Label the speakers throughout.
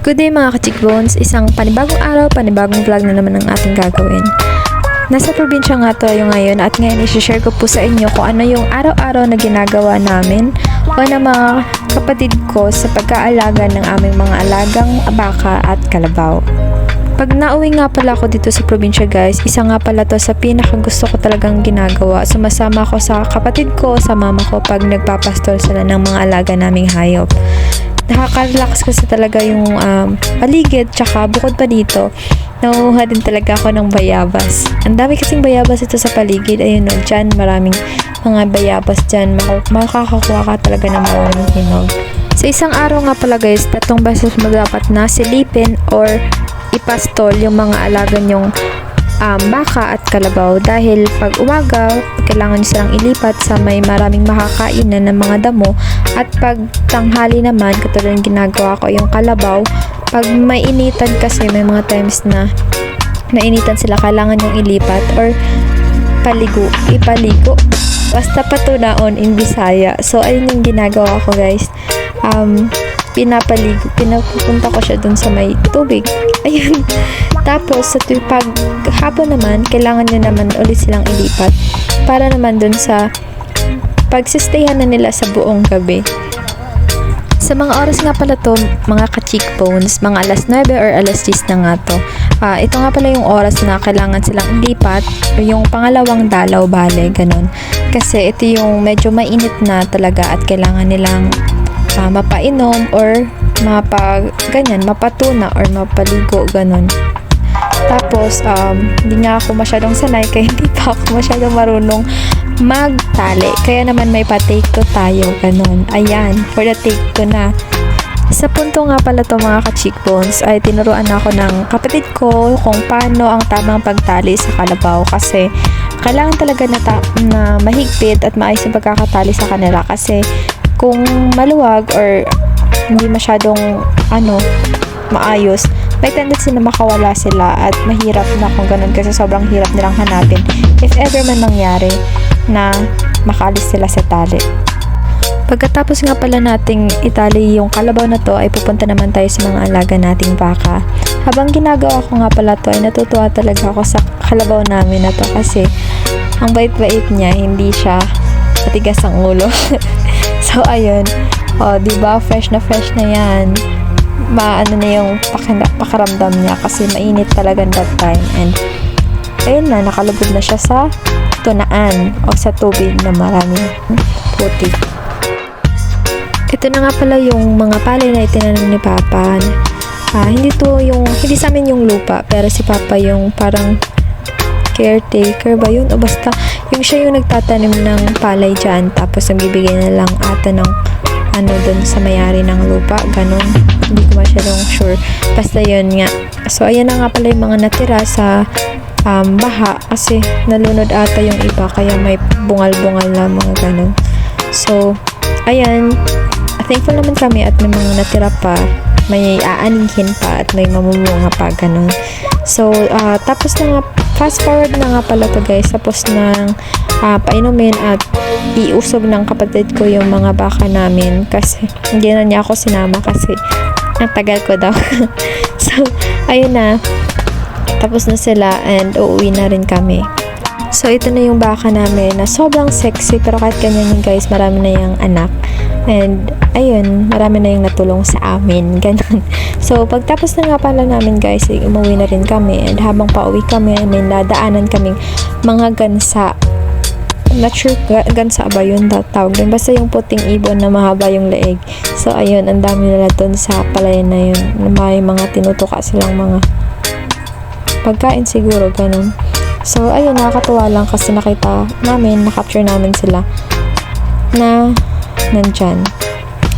Speaker 1: Good day mga ka-chickbones, isang panibagong araw, panibagong vlog na naman ang ating gagawin. Nasa probinsya nga tayo ngayon at ngayon i-share ko po sa inyo kung ano yung araw-araw na ginagawa namin o ng mga kapatid ko sa pag-aalaga ng aming mga alagang baka at kalabaw. Pag nauwi nga pala ako dito sa probinsya guys, isa nga pala to sa pinaka gusto ko talagang ginagawa. Sumasama ako sa kapatid ko, sa mama ko pag nagpapastol sila ng mga alaga naming hayop. Nakaka-relax kasi talaga yung paligid, tsaka bukod pa dito, nauuha din talaga ako ng bayabas. Ang dami kasing bayabas ito sa paligid, ayun o, dyan maraming mga bayabas dyan, makakakuha ka talaga ng maraming hinog. Sa isang araw nga pala guys, 3 beses mo dapat na silipin or ipastol yung mga alaga nyong baka at kalabaw dahil pag umaga kailangan nyo silang ilipat sa may maraming makakainan ng mga damo at pag tanghali naman katulad ng ginagawa ko yung kalabaw pag mainitan kasi may mga times na mainitan sila kailangan yung ilipat or ipaligo basta patunaon in Bisaya. So ayun yung ginagawa ko guys, pinapupunta ko siya dun sa may tubig, ayun. Tapos sa pag hapon naman kailangan nyo naman ulit silang ilipat para naman dun sa pagsistayhan na nila sa buong gabi. Sa mga oras nga pala to mga ka-chickbones, mga alas 9 or alas 10 na nga to. Ito nga pala yung oras na kailangan silang ilipat, yung pangalawang dalaw bale, ganun. Kasi ito yung medyo mainit na talaga at kailangan nilang mapainom or mapatuna or mapaligo, ganun. Tapos, hindi nga ako masyadong sanay kaya hindi pa ako masyadong marunong magtali. Kaya naman may pa-take 2 tayo, ganun. Ayan, for the take 2 na. Sa punto nga pala to mga ka-chickbones ay tinuruan ako ng kapatid ko kung paano ang tamang pagtali sa kalabaw kasi kailangan talaga na mahigpit at maayos yung pagkakatali sa kanila kasi kung maluwag or hindi masyadong maayos, may tendency na makawala sila at mahirap na kung ganun kasi sobrang hirap nilang hanapin if ever man mangyari na makalis sila sa tali. Pagkatapos nga pala nating itali yung kalabaw na to ay pupunta naman tayo sa mga alaga nating baka. Habang ginagawa ko nga pala to ay natutuwa talaga ako sa kalabaw namin na to kasi ang bait-bait niya, hindi siya matigas ang ulo. So ayun, diba fresh na yan, maano na yung pakaramdam niya kasi mainit talaga that time and ayun na, nakalubog na siya sa tunaan o sa tubig na maraming putik. Ito na nga pala yung mga palay na itinanim ni Papa. Hindi sa amin yung lupa pero si Papa yung parang caretaker ba yun o basta yung siya yung nagtatanim ng palay dyan tapos nagbibigay na lang ata ng dun sa mayari ng lupa, ganun. Hindi ko masyadong sure. Basta yun nga. So, ayan na nga pala yung mga natira sa baha kasi nalunod ata yung iba kaya may bungal-bungal na mga ganun. So, ayan. Thankful naman kami at may mga natira pa. May aanihin pa at may mamumunga pa, ganun. So, tapos na nga, fast forward na nga pala to guys. Tapos nang painumin at iusog ng kapatid ko yung mga baka namin kasi hindi na niya ako sinama kasi ang tagal ko daw. So, ayun na. Tapos na sila and uuwi na rin kami. So, ito na yung baka namin na sobrang sexy pero kahit ganyan yun guys, marami na yung anak. And, ayun, marami na yung natulong sa amin. Ganun. So, pagtapos na nga pala namin guys, umuwi na rin kami. And habang pauwi kami, may nadaanan kaming mga gansa. Not sure gansa ba yun tawag din. Basta yung puting ibon na mahaba yung leeg. So, ayun, ang dami nila dun sa palayan na yun. May mga tinutuka silang mga pagkain siguro, ganun. So, ayun, nakakatuwa lang kasi na-capture namin sila na nandyan.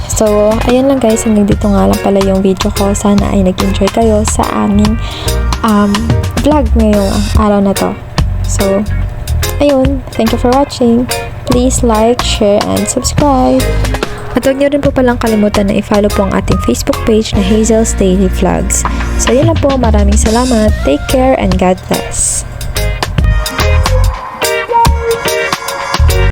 Speaker 1: So, ayun lang guys, hanggang dito nga lang pala yung video ko. Sana ay nag-enjoy kayo sa aming vlog ngayong araw na to. So, ayun, thank you for watching. Please like, share, and subscribe. At huwag niyo rin po palang kalimutan na i-follow po ang ating Facebook page na Hazel's Daily Vlogs. So, yun lang po. Maraming salamat. Take care and God bless.